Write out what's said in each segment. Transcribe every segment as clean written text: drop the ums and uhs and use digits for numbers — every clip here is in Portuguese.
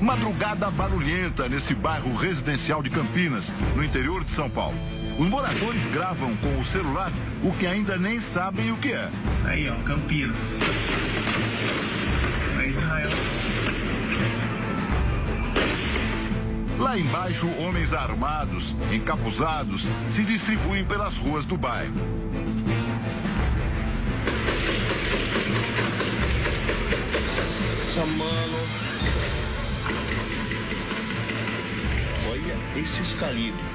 Madrugada barulhenta nesse bairro residencial de Campinas, no interior de São Paulo. Os moradores gravam com o celular o que ainda nem sabem o que é. Aí, ó, Campinas. É Israel. Lá embaixo, homens armados, encapuzados, se distribuem pelas ruas do bairro. Mano, olha esses calibres.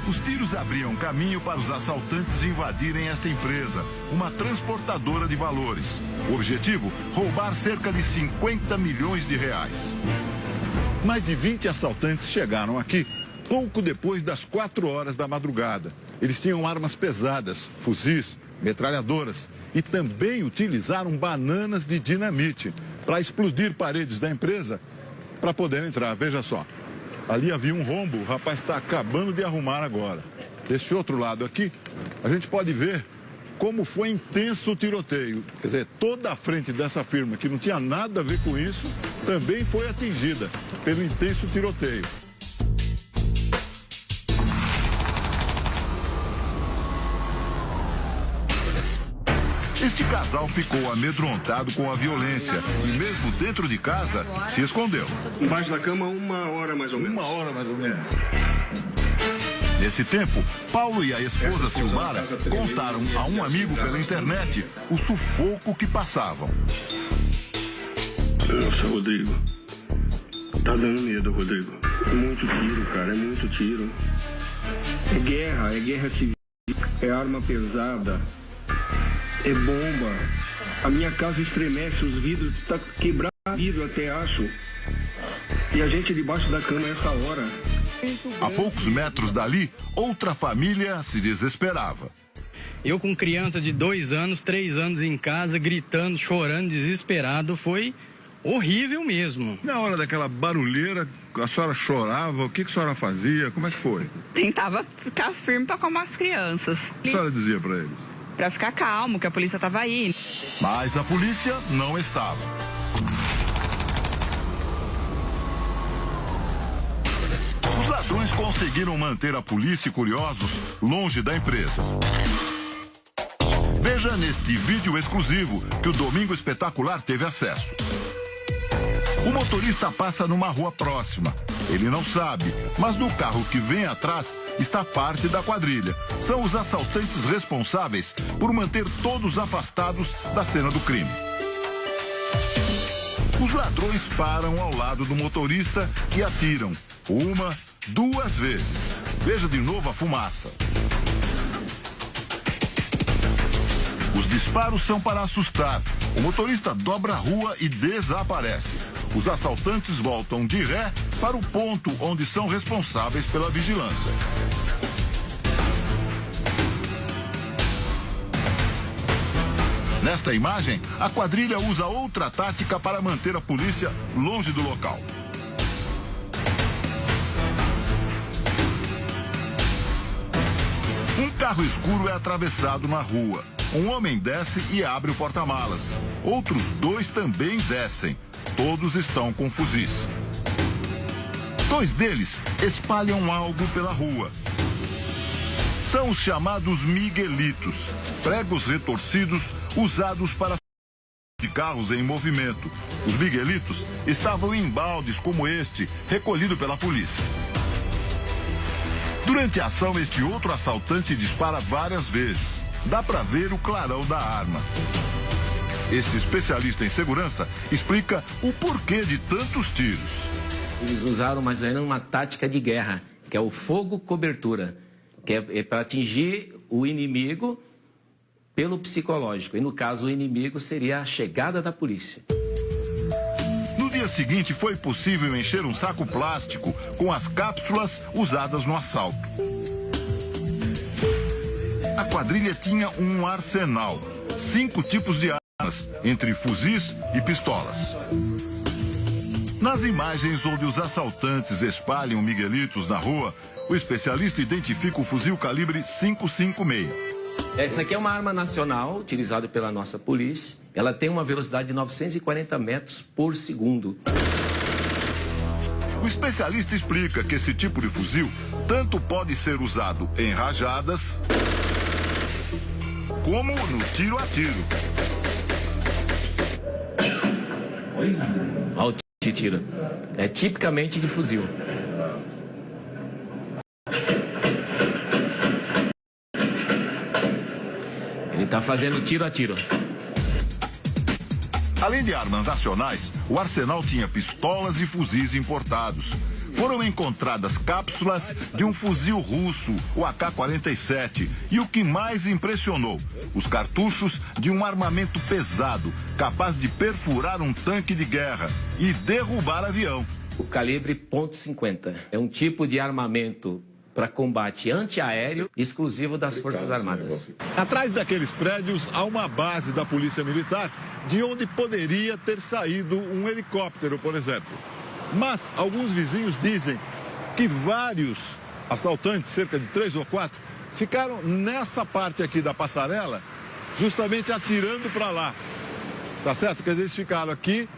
Os tiros abriam caminho para os assaltantes invadirem esta empresa, uma transportadora de valores. O objetivo, roubar cerca de 50 milhões de reais. Mais de 20 assaltantes chegaram aqui pouco depois das 4 horas da madrugada. Eles tinham armas pesadas, fuzis, metralhadoras e também utilizaram bananas de dinamite para explodir paredes da empresa para poder entrar. Veja só, ali havia um rombo, o rapaz está acabando de arrumar agora. Desse outro lado aqui, a gente pode ver como foi intenso o tiroteio. Quer dizer, toda a frente dessa firma que não tinha nada a ver com isso também foi atingida pelo intenso tiroteio. Este casal ficou amedrontado com a violência e mesmo dentro de casa se escondeu. Embaixo da cama, 1 hora mais ou menos. 1 hora mais ou menos. Nesse tempo, Paulo e a esposa Silmara contaram a um amigo pela internet o sufoco que passavam. Nossa, Rodrigo. Tá dando medo, Rodrigo. É muito tiro, cara, é muito tiro. É guerra civil, é arma pesada. É bomba. A minha casa estremece, os vidros, tá quebrado vidro até acho. E a gente debaixo da cama essa hora. A poucos metros dali, outra família se desesperava. Eu com criança de 2 anos, 3 anos em casa, gritando, chorando, desesperado, foi horrível mesmo. Na hora daquela barulheira, a senhora chorava, o que a senhora fazia, como é que foi? Tentava ficar firme para acalmar as crianças. O que a senhora dizia para eles? Para ficar calmo, que a polícia estava aí. Mas a polícia não estava. Os ladrões conseguiram manter a polícia e curiosos longe da empresa. Veja neste vídeo exclusivo que o Domingo Espetacular teve acesso. O motorista passa numa rua próxima. Ele não sabe, mas no carro que vem atrás está parte da quadrilha. São os assaltantes responsáveis por manter todos afastados da cena do crime. Os ladrões param ao lado do motorista e atiram 1, 2 vezes. Veja de novo a fumaça. Os disparos são para assustar. O motorista dobra a rua e desaparece. Os assaltantes voltam de ré para o ponto onde são responsáveis pela vigilância. Nesta imagem, a quadrilha usa outra tática para manter a polícia longe do local. Um carro escuro é atravessado na rua. Um homem desce e abre o porta-malas. Outros 2 também descem. Todos estão com fuzis. 2 deles espalham algo pela rua. São os chamados miguelitos, pregos retorcidos usados para de carros em movimento. Os miguelitos estavam em baldes como este, recolhido pela polícia. Durante a ação, este outro assaltante dispara várias vezes. Dá para ver o clarão da arma. Este especialista em segurança explica o porquê de tantos tiros. Eles usaram mais ou menos uma tática de guerra, que é o fogo-cobertura, que é para atingir o inimigo pelo psicológico. E no caso, o inimigo seria a chegada da polícia. No dia seguinte, foi possível encher um saco plástico com as cápsulas usadas no assalto. A quadrilha tinha um arsenal, 5 tipos de armas, entre fuzis e pistolas. Nas imagens onde os assaltantes espalham miguelitos na rua, o especialista identifica o fuzil calibre 5.56. Essa aqui é uma arma nacional utilizada pela nossa polícia. Ela tem uma velocidade de 940 metros por segundo. O especialista explica que esse tipo de fuzil tanto pode ser usado em rajadas como no tiro a tiro. Olha o tiro. É tipicamente de fuzil. Ele está fazendo tiro a tiro. Além de armas nacionais, o arsenal tinha pistolas e fuzis importados. Foram encontradas cápsulas de um fuzil russo, o AK-47. E o que mais impressionou, os cartuchos de um armamento pesado, capaz de perfurar um tanque de guerra e derrubar avião. O calibre .50 é um tipo de armamento para combate antiaéreo exclusivo das Forças Armadas. Atrás daqueles prédios há uma base da Polícia Militar, de onde poderia ter saído um helicóptero, por exemplo. Mas alguns vizinhos dizem que vários assaltantes, cerca de 3 ou 4, ficaram nessa parte aqui da passarela, justamente atirando para lá. Tá certo? Quer dizer, eles ficaram aqui,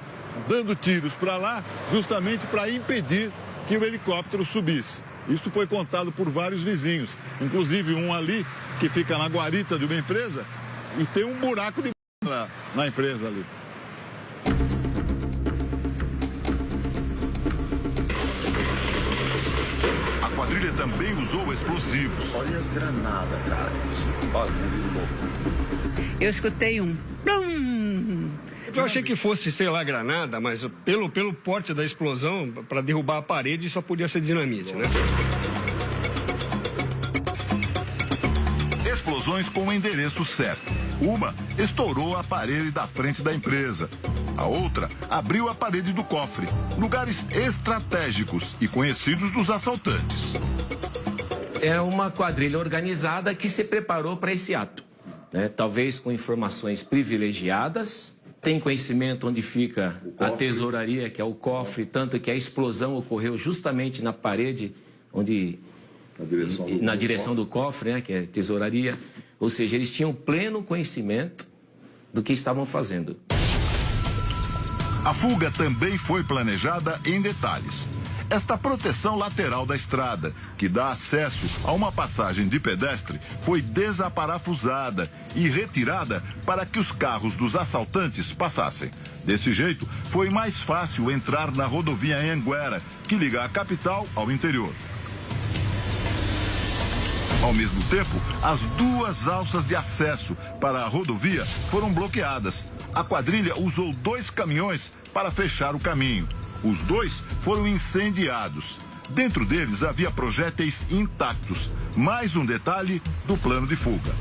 dando tiros para lá, justamente para impedir que o helicóptero subisse. Isso foi contado por vários vizinhos, inclusive um ali que fica na guarita de uma empresa e tem um buraco de na empresa ali. A quadrilha também usou explosivos. Olha as granadas, cara. Bagulho louco. Eu escutei um blum. Eu achei que fosse, sei lá, granada, mas pelo porte da explosão, para derrubar a parede, só podia ser dinamite, né? Explosões com o endereço certo. Uma estourou a parede da frente da empresa. A outra abriu a parede do cofre. Lugares estratégicos e conhecidos dos assaltantes. É uma quadrilha organizada que se preparou para esse ato, né? Talvez com informações privilegiadas. Tem conhecimento onde fica a tesouraria, que é o cofre, tanto que a explosão ocorreu justamente na parede, onde na direção do cofre, né, que é tesouraria. Ou seja, eles tinham pleno conhecimento do que estavam fazendo. A fuga também foi planejada em detalhes. Esta proteção lateral da estrada, que dá acesso a uma passagem de pedestre, foi desaparafusada e retirada para que os carros dos assaltantes passassem. Desse jeito, foi mais fácil entrar na rodovia Anhanguera, que liga a capital ao interior. Ao mesmo tempo, as duas alças de acesso para a rodovia foram bloqueadas. A quadrilha usou 2 caminhões para fechar o caminho. Os 2 foram incendiados. Dentro deles havia projéteis intactos. Mais um detalhe do plano de fuga.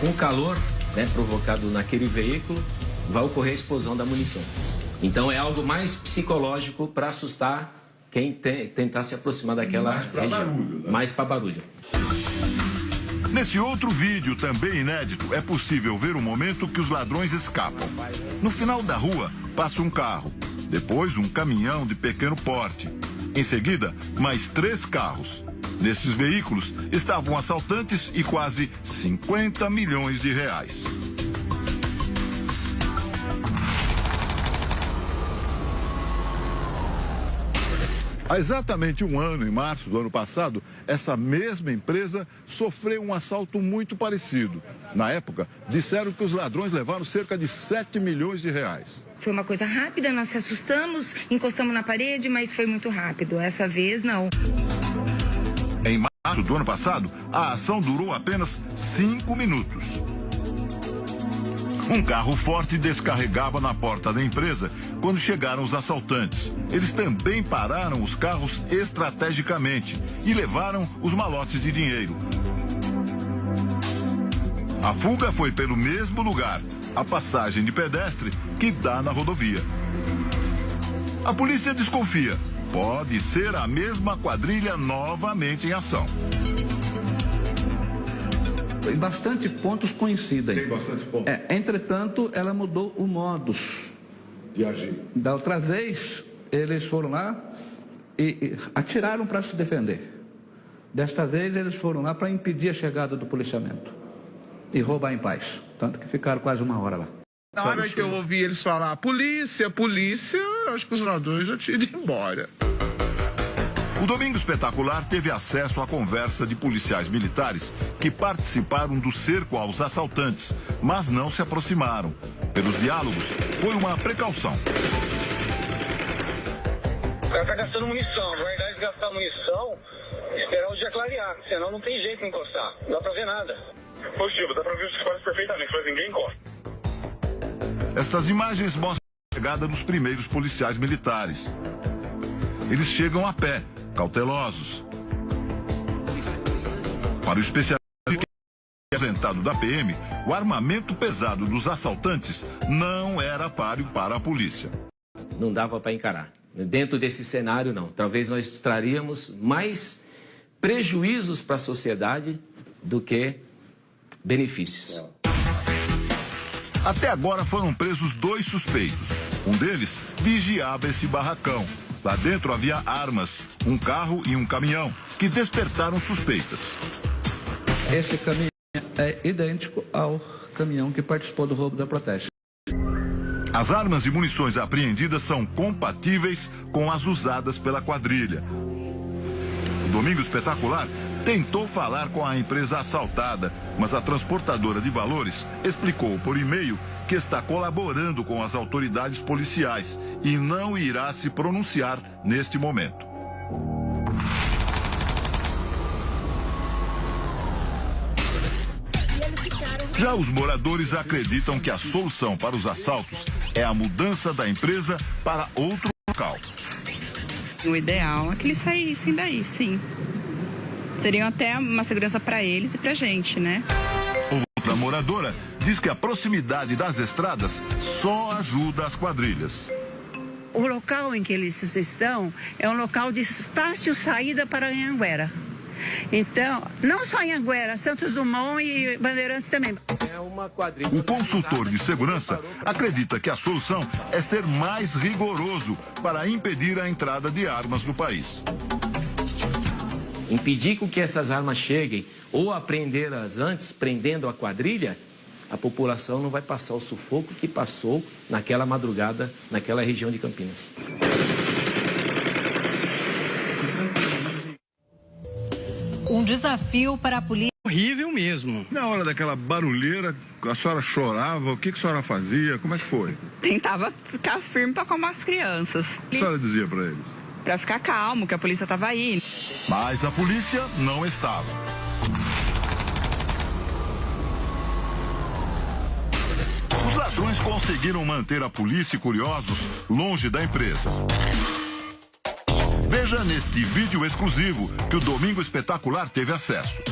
Com o calor, né, provocado naquele veículo, vai ocorrer a explosão da munição. Então é algo mais psicológico para assustar quem tentar se aproximar daquela região. Barulho, né? Mais para barulho. Nesse outro vídeo, também inédito, é possível ver o momento que os ladrões escapam. No final da rua, passa um carro. Depois, um caminhão de pequeno porte. Em seguida, mais 3 carros. Nesses veículos estavam assaltantes e quase 50 milhões de reais. Há exatamente um ano, em março do ano passado, essa mesma empresa sofreu um assalto muito parecido. Na época, disseram que os ladrões levaram cerca de 7 milhões de reais. Foi uma coisa rápida, nós se assustamos, encostamos na parede, mas foi muito rápido. Essa vez, não. Em março do ano passado, a ação durou apenas 5 minutos. Um carro forte descarregava na porta da empresa quando chegaram os assaltantes. Eles também pararam os carros estrategicamente e levaram os malotes de dinheiro. A fuga foi pelo mesmo lugar, a passagem de pedestre que dá na rodovia. A polícia desconfia. Pode ser a mesma quadrilha novamente em ação. Tem bastante pontos conhecidos. Tem bastante pontos. Entretanto, ela mudou o modus de agir. Da outra vez, eles foram lá e atiraram para se defender. Desta vez, eles foram lá para impedir a chegada do policiamento e roubar em paz. Tanto que ficaram quase 1 hora lá. Na hora que eu ouvi eles falar polícia, polícia, acho que os ladrões já tinham ido embora. O Domingo Espetacular teve acesso à conversa de policiais militares que participaram do cerco aos assaltantes, mas não se aproximaram. Pelos diálogos, foi uma precaução. O cara tá gastando munição. Na verdade, gastar munição, esperar o dia clarear, senão não tem jeito de encostar. Não dá pra ver nada. Positivo, dá pra ver os disparos perfeitamente, mas ninguém encosta. Estas imagens mostram a chegada dos primeiros policiais militares. Eles chegam a pé, cautelosos. Para o especialista apresentado da PM, o armamento pesado dos assaltantes não era páreo para a polícia. Não dava para encarar. Dentro desse cenário, não. Talvez nós traríamos mais prejuízos para a sociedade do que benefícios. Até agora foram presos 2 suspeitos. Um deles vigiava esse barracão. Lá dentro havia armas, um carro e um caminhão, que despertaram suspeitas. Esse caminhão é idêntico ao caminhão que participou do roubo da Proteste. As armas e munições apreendidas são compatíveis com as usadas pela quadrilha. O Domingo Espetacular tentou falar com a empresa assaltada, mas a transportadora de valores explicou por e-mail que está colaborando com as autoridades policiais e não irá se pronunciar neste momento. Já os moradores acreditam que a solução para os assaltos é a mudança da empresa para outro local. O ideal é que eles saíssem daí, sim. Seria até uma segurança para eles e para a gente, né? Outra moradora diz que a proximidade das estradas só ajuda as quadrilhas. O local em que eles estão é um local de fácil saída para Anhanguera. Então, não só Anhanguera, Santos Dumont e Bandeirantes também. O consultor de segurança acredita que a solução é ser mais rigoroso para impedir a entrada de armas no país. Impedir com que essas armas cheguem ou apreendê-las antes, prendendo a quadrilha, a população não vai passar o sufoco que passou naquela madrugada, naquela região de Campinas. Um desafio para a polícia. Horrível mesmo. Na hora daquela barulheira, a senhora chorava, o que a senhora fazia, como é que foi? Tentava ficar firme para acalmar as crianças. O que a senhora dizia para eles? Para ficar calmo, que a polícia estava aí. Mas a polícia não estava. Os ladrões conseguiram manter a polícia e curiosos longe da empresa. Veja neste vídeo exclusivo que o Domingo Espetacular teve acesso.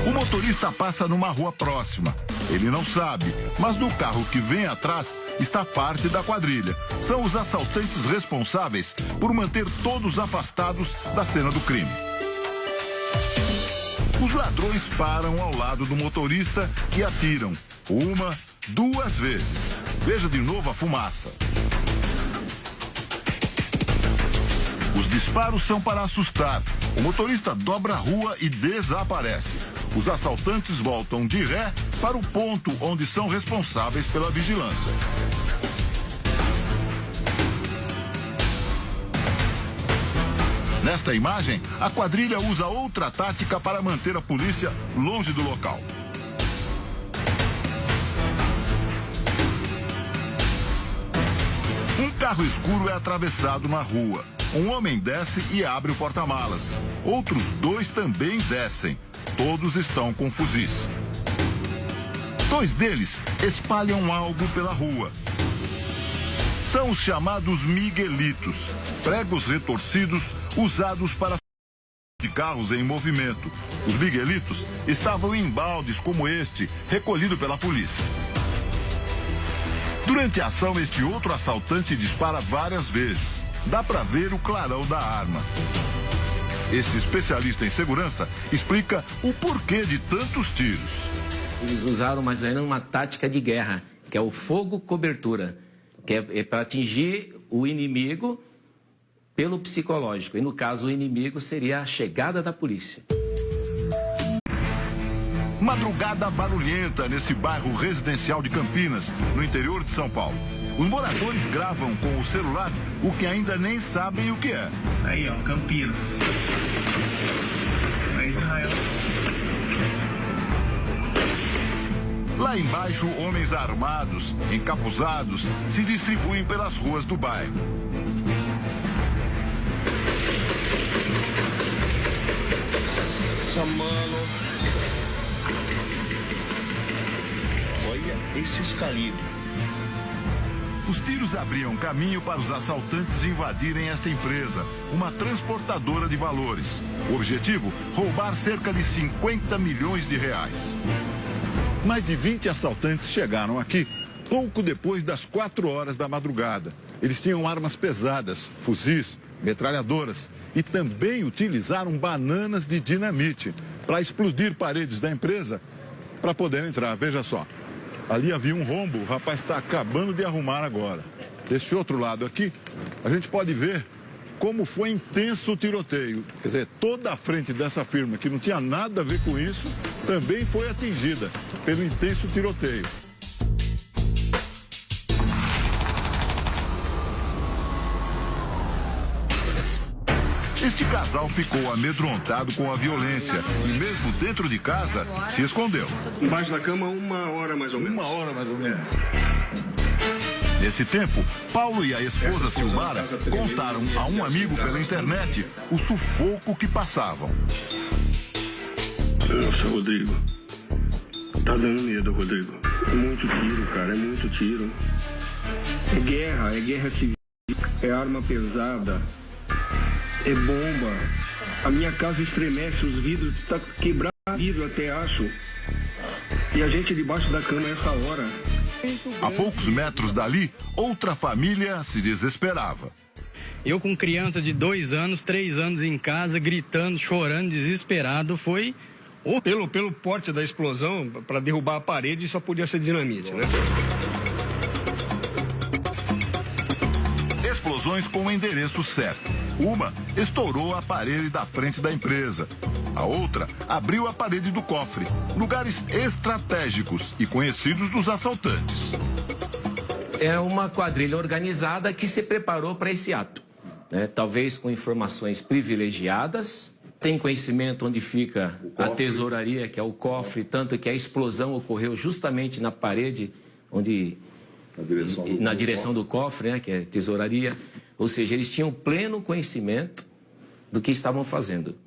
O motorista passa numa rua próxima. Ele não sabe, mas no carro que vem atrás está parte da quadrilha. São os assaltantes responsáveis por manter todos afastados da cena do crime. Os ladrões param ao lado do motorista e atiram. 1, 2 vezes. Veja de novo a fumaça. Os disparos são para assustar. O motorista dobra a rua e desaparece. Os assaltantes voltam de ré para o ponto onde são responsáveis pela vigilância. Nesta imagem, a quadrilha usa outra tática para manter a polícia longe do local. Um carro escuro é atravessado na rua. Um homem desce e abre o porta-malas. Outros 2 também descem. Todos estão com fuzis. 2 deles espalham algo pela rua. São os chamados miguelitos, pregos retorcidos usados para de carros em movimento. Os miguelitos estavam em baldes como este, recolhido pela polícia. Durante a ação, este outro assaltante dispara várias vezes. Dá para ver o clarão da arma. Este especialista em segurança explica o porquê de tantos tiros. Eles usaram mais ou menos uma tática de guerra, que é o fogo cobertura, que é para atingir o inimigo pelo psicológico. E no caso, o inimigo seria a chegada da polícia. Madrugada barulhenta nesse bairro residencial de Campinas, no interior de São Paulo. Os moradores gravam com o celular o que ainda nem sabem o que é. Aí, ó, Campinas. É Israel. Lá embaixo, homens armados, encapuzados, se distribuem pelas ruas do bairro. Mano, olha esses calibres. Os tiros abriam caminho para os assaltantes invadirem esta empresa, uma transportadora de valores. O objetivo, roubar cerca de 50 milhões de reais. Mais de 20 assaltantes chegaram aqui pouco depois das 4 horas da madrugada. Eles tinham armas pesadas, fuzis, metralhadoras e também utilizaram bananas de dinamite para explodir paredes da empresa para poder entrar. Veja só, ali havia um rombo, o rapaz está acabando de arrumar agora. Desse outro lado aqui, a gente pode ver como foi intenso o tiroteio. Quer dizer, toda a frente dessa firma que não tinha nada a ver com isso também foi atingida pelo intenso tiroteio. Este casal ficou amedrontado com a violência e mesmo dentro de casa se escondeu. Embaixo da cama, 1 hora mais ou menos. 1 hora mais ou menos. Nesse tempo, Paulo e a esposa Silmara contaram a um amigo pela internet o sufoco que passavam. Nossa, Rodrigo. Tá dando medo, Rodrigo. É muito tiro, cara, é muito tiro. É guerra civil, é arma pesada. É bomba. A minha casa estremece, os vidros, tá quebrado vidro até acho. E a gente debaixo da cama essa hora. A poucos metros dali, outra família se desesperava. Eu com criança de 2 anos, 3 anos em casa, gritando, chorando, desesperado, foi... Pelo porte da explosão, para derrubar a parede, só podia ser dinamite, né? Explosões com o endereço certo. Uma estourou a parede da frente da empresa. A outra abriu a parede do cofre. Lugares estratégicos e conhecidos dos assaltantes. É uma quadrilha organizada que se preparou para esse ato, né? Talvez com informações privilegiadas. Tem conhecimento onde fica a tesouraria, que é o cofre, tanto que a explosão ocorreu justamente na parede, onde... na direção do cofre, né, que é tesouraria. Ou seja, eles tinham pleno conhecimento do que estavam fazendo.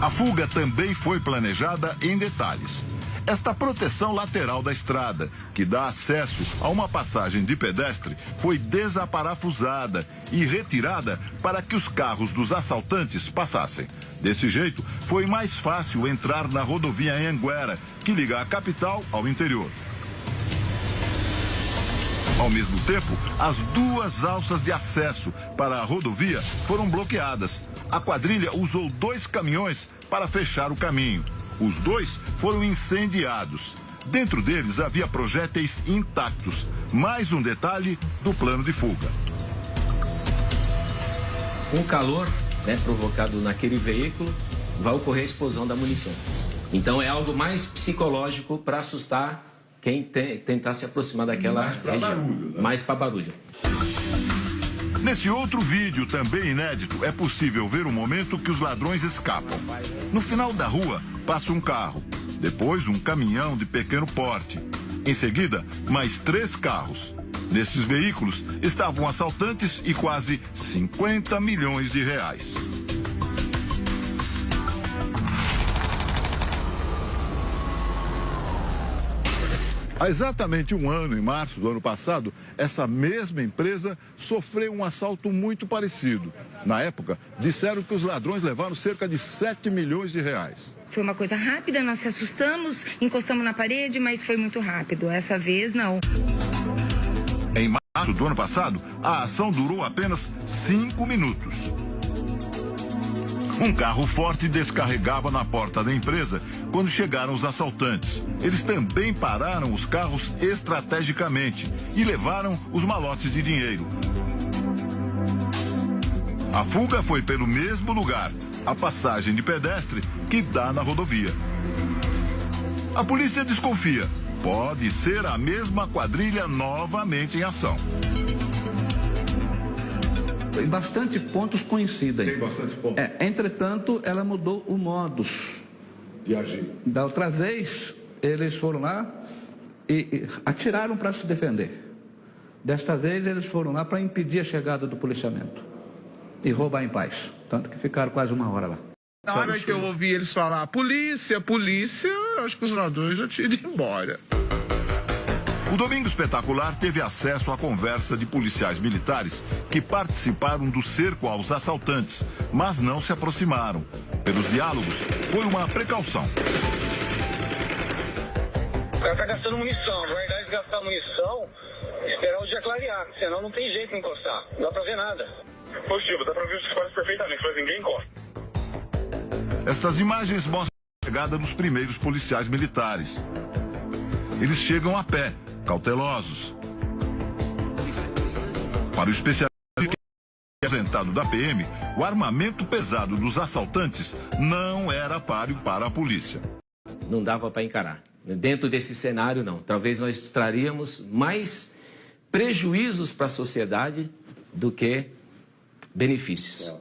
A fuga também foi planejada em detalhes. Esta proteção lateral da estrada, que dá acesso a uma passagem de pedestre, foi desaparafusada e retirada para que os carros dos assaltantes passassem. Desse jeito, foi mais fácil entrar na rodovia Anhanguera, que liga a capital ao interior. Ao mesmo tempo, as 2 alças de acesso para a rodovia foram bloqueadas. A quadrilha usou 2 caminhões para fechar o caminho. Os 2 foram incendiados. Dentro deles havia projéteis intactos. Mais um detalhe do plano de fuga. Com o calor, né, provocado naquele veículo, vai ocorrer a explosão da munição. Então é algo mais psicológico para assustar quem tentar se aproximar daquela região. Barulho, né? Mais para barulho. Nesse outro vídeo, também inédito, é possível ver o momento que os ladrões escapam. No final da rua, passa um carro. Depois, um caminhão de pequeno porte. Em seguida, mais 3 carros. Nesses veículos estavam assaltantes e quase 50 milhões de reais. Há exatamente 1 ano, em março do ano passado, essa mesma empresa sofreu um assalto muito parecido. Na época, disseram que os ladrões levaram cerca de 7 milhões de reais. Foi uma coisa rápida, nós se assustamos, encostamos na parede, mas foi muito rápido. Essa vez, não. Em março do ano passado, a ação durou apenas 5 minutos. Um carro forte descarregava na porta da empresa quando chegaram os assaltantes. Eles também pararam os carros estrategicamente e levaram os malotes de dinheiro. A fuga foi pelo mesmo lugar, a passagem de pedestre que dá na rodovia. A polícia desconfia. Pode ser a mesma quadrilha novamente em ação. Em bastante pontos coincidem. Tem bastante pontos. Entretanto, ela mudou o modus de agir. Da outra vez, eles foram lá e atiraram para se defender. Desta vez, eles foram lá para impedir a chegada do policiamento e roubar em paz. Tanto que ficaram quase uma hora lá. Na hora que eu ouvi eles falar polícia, polícia, acho que os ladrões já tinham ido embora. O Domingo Espetacular teve acesso à conversa de policiais militares que participaram do cerco aos assaltantes, mas não se aproximaram. Pelos diálogos, foi uma precaução. O cara tá gastando munição, ao invés de gastar munição, esperar o dia clarear, senão não tem jeito de encostar, não dá pra ver nada. Positivo, dá pra ver os disparos perfeitamente, mas ninguém encosta. Estas imagens mostram a chegada dos primeiros policiais militares. Eles chegam a pé, cautelosos. Para o especialista apresentado da PM, o armamento pesado dos assaltantes não era páreo para a polícia. Não dava para encarar. Dentro desse cenário, não. Talvez nós traríamos mais prejuízos para a sociedade do que benefícios.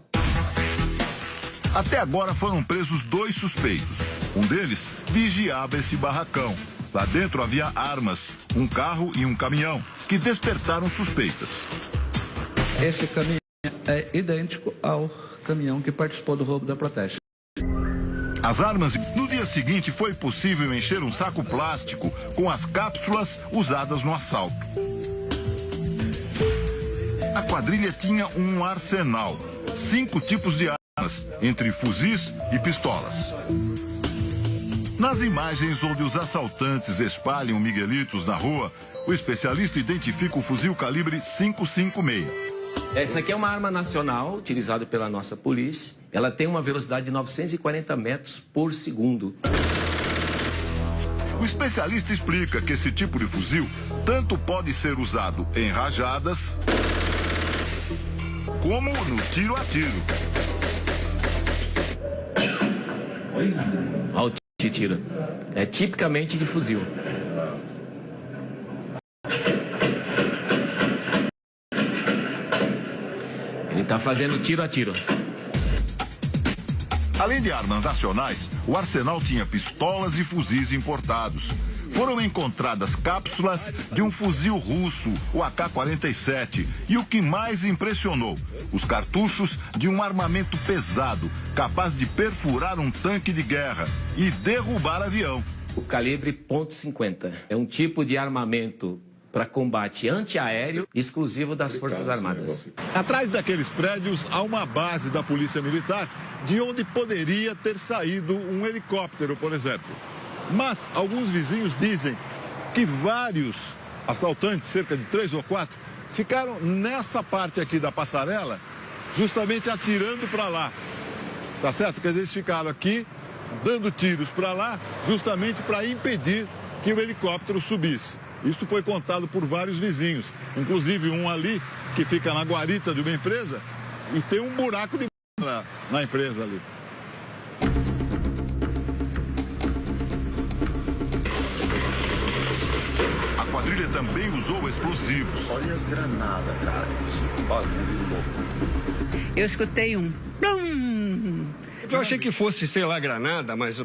Até agora foram presos 2 suspeitos. Um deles vigiava esse barracão. Lá dentro havia armas, um carro e um caminhão, que despertaram suspeitas. Esse caminhão é idêntico ao caminhão que participou do roubo da Proteste. As armas, no dia seguinte foi possível encher um saco plástico com as cápsulas usadas no assalto. A quadrilha tinha um arsenal, 5 tipos de armas, entre fuzis e pistolas. Nas imagens onde os assaltantes espalham miguelitos na rua, o especialista identifica o fuzil calibre .556. Essa aqui é uma arma nacional utilizada pela nossa polícia. Ela tem uma velocidade de 940 metros por segundo. O especialista explica que esse tipo de fuzil tanto pode ser usado em rajadas como no tiro a tiro. Olha o tiro. É tipicamente de fuzil. Ele está fazendo tiro a tiro. Além de armas nacionais, o arsenal tinha pistolas e fuzis importados. Foram encontradas cápsulas de um fuzil russo, o AK-47. E o que mais impressionou, os cartuchos de um armamento pesado, capaz de perfurar um tanque de guerra e derrubar avião. O calibre .50 é um tipo de armamento para combate antiaéreo exclusivo das Forças Armadas. Atrás daqueles prédios há uma base da Polícia Militar, de onde poderia ter saído um helicóptero, por exemplo. Mas alguns vizinhos dizem que vários assaltantes, cerca de 3 ou 4, ficaram nessa parte aqui da passarela, justamente atirando para lá. Tá certo? Quer dizer, eles ficaram aqui, dando tiros para lá, justamente para impedir que o helicóptero subisse. Isso foi contado por vários vizinhos, inclusive um ali que fica na guarita de uma empresa e tem um buraco de na empresa ali. A quadrilha também usou explosivos. Olha as granadas, cara. Bagulho louco. Eu escutei um... Eu achei que fosse, sei lá, granada, mas